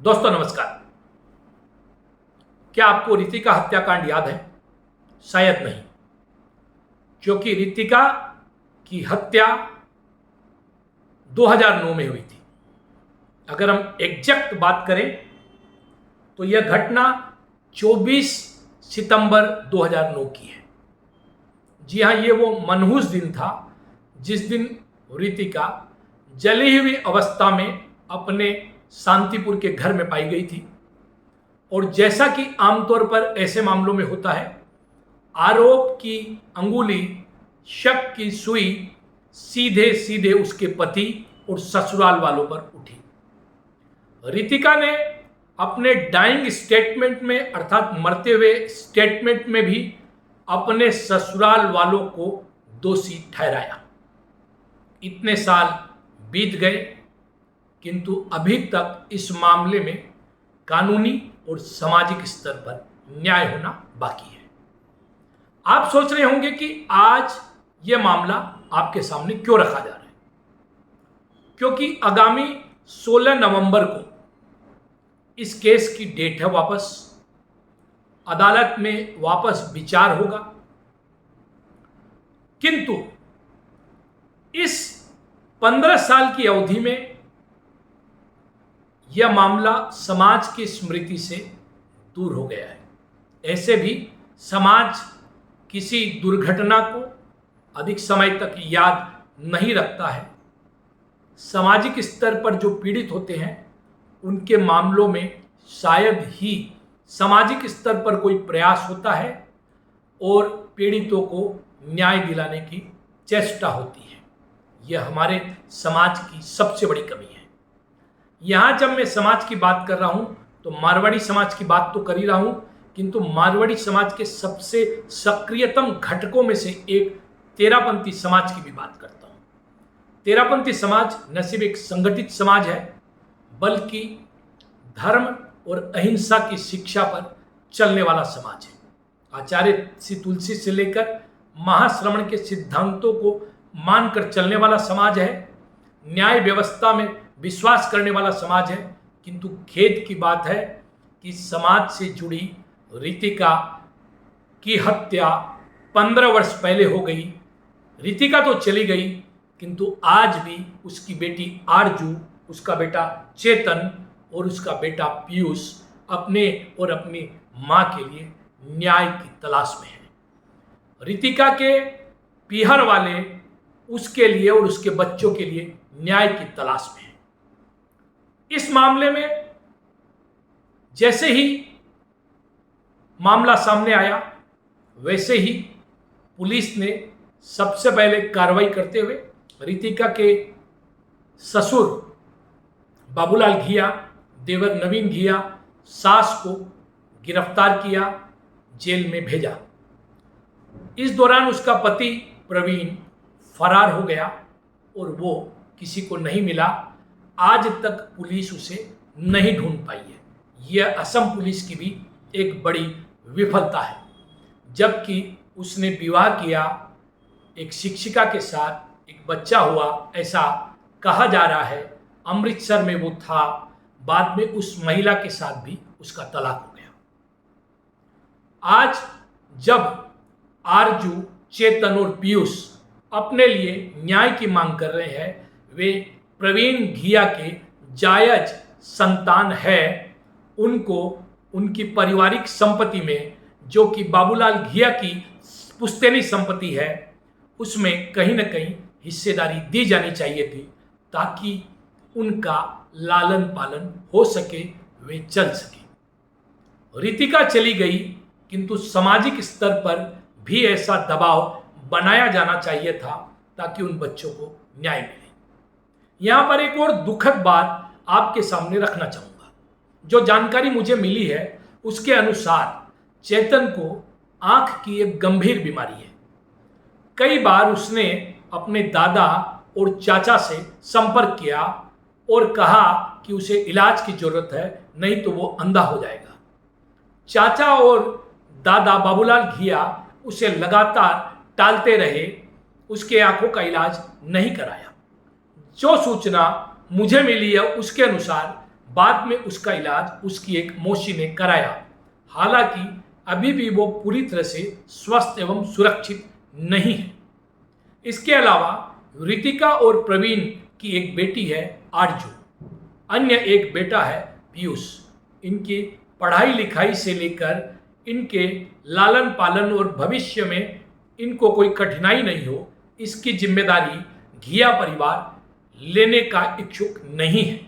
दोस्तों नमस्कार। क्या आपको रितिका हत्याकांड याद है? शायद नहीं, क्योंकि रितिका की हत्या 2009 में हुई थी। अगर हम एग्जैक्ट बात करें तो यह घटना 24 सितंबर 2009 की है। जी हाँ, ये वो मनहूस दिन था जिस दिन रितिका जली हुई अवस्था में अपने शांतिपुर के घर में पाई गई थी। और जैसा कि आमतौर पर ऐसे मामलों में होता है, आरोप की अंगुली, शक की सुई सीधे सीधे उसके पति और ससुराल वालों पर उठी। रितिका ने अपने डाइंग स्टेटमेंट में, अर्थात मरते हुए स्टेटमेंट में भी अपने ससुराल वालों को दोषी ठहराया। इतने साल बीत गए, किंतु अभी तक इस मामले में कानूनी और सामाजिक स्तर पर न्याय होना बाकी है। आप सोच रहे होंगे कि आज यह मामला आपके सामने क्यों रखा जा रहा है? क्योंकि आगामी 16 नवंबर को इस केस की डेट है। वापस अदालत में वापस विचार होगा, किंतु इस 15 साल की अवधि में यह मामला समाज की स्मृति से दूर हो गया है। ऐसे भी समाज किसी दुर्घटना को अधिक समय तक याद नहीं रखता है। सामाजिक स्तर पर जो पीड़ित होते हैं उनके मामलों में शायद ही सामाजिक स्तर पर कोई प्रयास होता है और पीड़ितों को न्याय दिलाने की चेष्टा होती है। यह हमारे समाज की सबसे बड़ी कमी है। यहाँ जब मैं समाज की बात कर रहा हूँ तो मारवाड़ी समाज की बात तो कर ही रहा हूँ, किंतु मारवाड़ी समाज के सबसे सक्रियतम घटकों में से एक तेरापंथी समाज की भी बात करता हूँ। तेरापंथी समाज न सिर्फ एक संगठित समाज है, बल्कि धर्म और अहिंसा की शिक्षा पर चलने वाला समाज है। आचार्य श्री तुलसी से लेकर महाश्रमण के सिद्धांतों को मानकर चलने वाला समाज है। न्याय व्यवस्था में विश्वास करने वाला समाज है। किंतु खेद की बात है कि समाज से जुड़ी रितिका की हत्या 15 वर्ष पहले हो गई। रितिका तो चली गई, किंतु आज भी उसकी बेटी आरजू, उसका बेटा चेतन और उसका बेटा पीयूष अपने और अपनी मां के लिए न्याय की तलाश में है। रितिका के पीहर वाले उसके लिए और उसके बच्चों के लिए न्याय की तलाश में है। इस मामले में जैसे ही मामला सामने आया, वैसे ही पुलिस ने सबसे पहले कार्रवाई करते हुए रितिका के ससुर बाबूलाल घिया, देवर नवीन घिया, सास को गिरफ्तार किया, जेल में भेजा। इस दौरान उसका पति प्रवीण फरार हो गया और वो किसी को नहीं मिला। आज तक पुलिस उसे नहीं ढूंढ पाई है। यह असम पुलिस की भी एक बड़ी विफलता है। जबकि उसने विवाह किया, एक शिक्षिका के साथ एक बच्चा हुआ, ऐसा कहा जा रहा है। अमृतसर में वो था, बाद में उस महिला के साथ भी उसका तलाक हो गया। आज जब आरजू, चेतन और पीयूष अपने लिए न्याय की मांग कर रहे हैं, वे प्रवीण घिया के जायज संतान है। उनको उनकी पारिवारिक संपत्ति में, जो कि बाबूलाल घिया की पुश्तैनी संपत्ति है, उसमें कहीं ना कहीं हिस्सेदारी दी जानी चाहिए थी, ताकि उनका लालन पालन हो सके, वे चल सके। रितिका चली गई, किंतु सामाजिक स्तर पर भी ऐसा दबाव बनाया जाना चाहिए था ताकि उन बच्चों को न्याय मिले। यहां पर एक और दुखद बात आपके सामने रखना चाहूंगा। जो जानकारी मुझे मिली है उसके अनुसार चेतन को आंख की एक गंभीर बीमारी है। कई बार उसने अपने दादा और चाचा से संपर्क किया और कहा कि उसे इलाज की जरूरत है, नहीं तो वो अंधा हो जाएगा। चाचा और दादा बाबूलाल घिया उसे लगातार टालते रहे, उसके आंखों का इलाज नहीं कराया। जो सूचना मुझे मिली है उसके अनुसार बाद में उसका इलाज उसकी एक मौसी ने कराया। हालांकि अभी भी वो पूरी तरह से स्वस्थ एवं सुरक्षित नहीं है। इसके अलावा रितिका और प्रवीण की एक बेटी है आरजू, अन्य एक बेटा है पीयूष। इनकी पढ़ाई लिखाई से लेकर इनके लालन पालन और भविष्य में इनको कोई कठिनाई नहीं हो, इसकी जिम्मेदारी घिया परिवार लेने का इच्छुक नहीं है।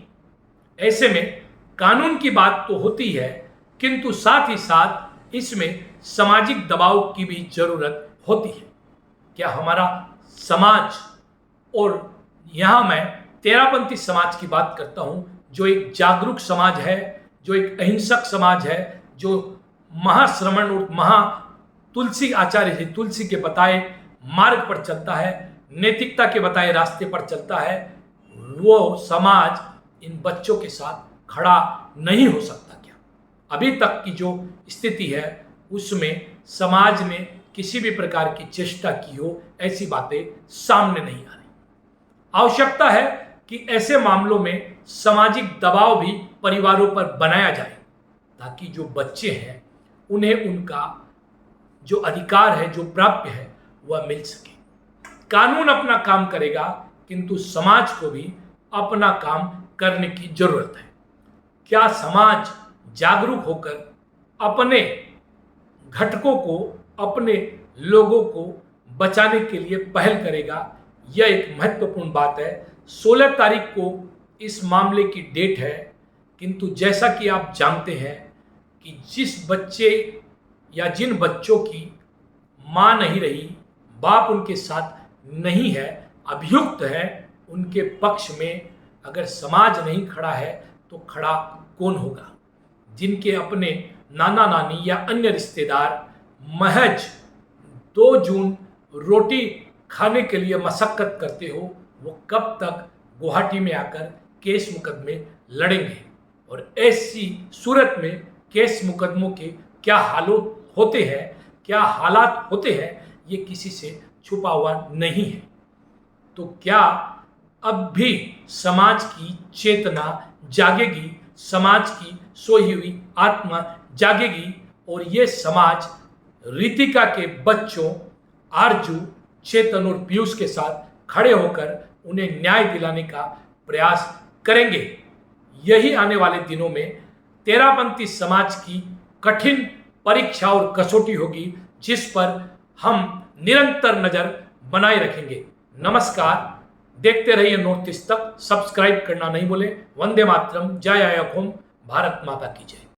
ऐसे में कानून की बात तो होती है, किंतु साथ ही साथ इसमें सामाजिक दबाव की भी जरूरत होती है। क्या हमारा समाज, और यहाँ मैं तेरापंथी समाज की बात करता हूँ, जो एक जागरूक समाज है, जो एक अहिंसक समाज है, जो महाश्रमण और महा तुलसी आचार्य जी तुलसी के बताए मार्ग पर चलता है, नैतिकता के बताए रास्ते पर चलता है, वो समाज इन बच्चों के साथ खड़ा नहीं हो सकता क्या? अभी तक की जो स्थिति है उसमें समाज ने किसी भी प्रकार की चेष्टा की हो, ऐसी बातें सामने नहीं आ रही। आवश्यकता है कि ऐसे मामलों में सामाजिक दबाव भी परिवारों पर बनाया जाए, ताकि जो बच्चे हैं उन्हें उनका जो अधिकार है, जो प्राप्य है, वह मिल सके। कानून अपना काम करेगा, किंतु समाज को भी अपना काम करने की जरूरत है। क्या समाज जागरूक होकर अपने घटकों को, अपने लोगों को बचाने के लिए पहल करेगा? यह एक महत्वपूर्ण बात है। 16 तारीख को इस मामले की डेट है, किंतु जैसा कि आप जानते हैं कि जिस बच्चे या जिन बच्चों की मां नहीं रही, बाप उनके साथ नहीं है, अभियुक्त है, उनके पक्ष में अगर समाज नहीं खड़ा है तो खड़ा कौन होगा? जिनके अपने नाना नानी या अन्य रिश्तेदार महज 2 जून रोटी खाने के लिए मशक्कत करते हो, वो कब तक गुवाहाटी में आकर केस मुकदमे लड़ेंगे? और ऐसी सूरत में केस मुकदमों के क्या हालात होते हैं, क्या हालात होते हैं, ये किसी से छुपा हुआ नहीं है। तो क्या अब भी समाज की चेतना जागेगी, समाज की सोई हुई आत्मा जागेगी और ये समाज रितिका के बच्चों आरजू, चेतन और पीयूष के साथ खड़े होकर उन्हें न्याय दिलाने का प्रयास करेंगे। यही आने वाले दिनों में तेरापंथी समाज की कठिन परीक्षा और कसौटी होगी, जिस पर हम निरंतर नजर बनाए रखेंगे। नमस्कार, देखते रहिए नॉर्थ ईस्ट तक। सब्सक्राइब करना नहीं भूलें। वंदे मातरम, जय आया होम, भारत माता की जय।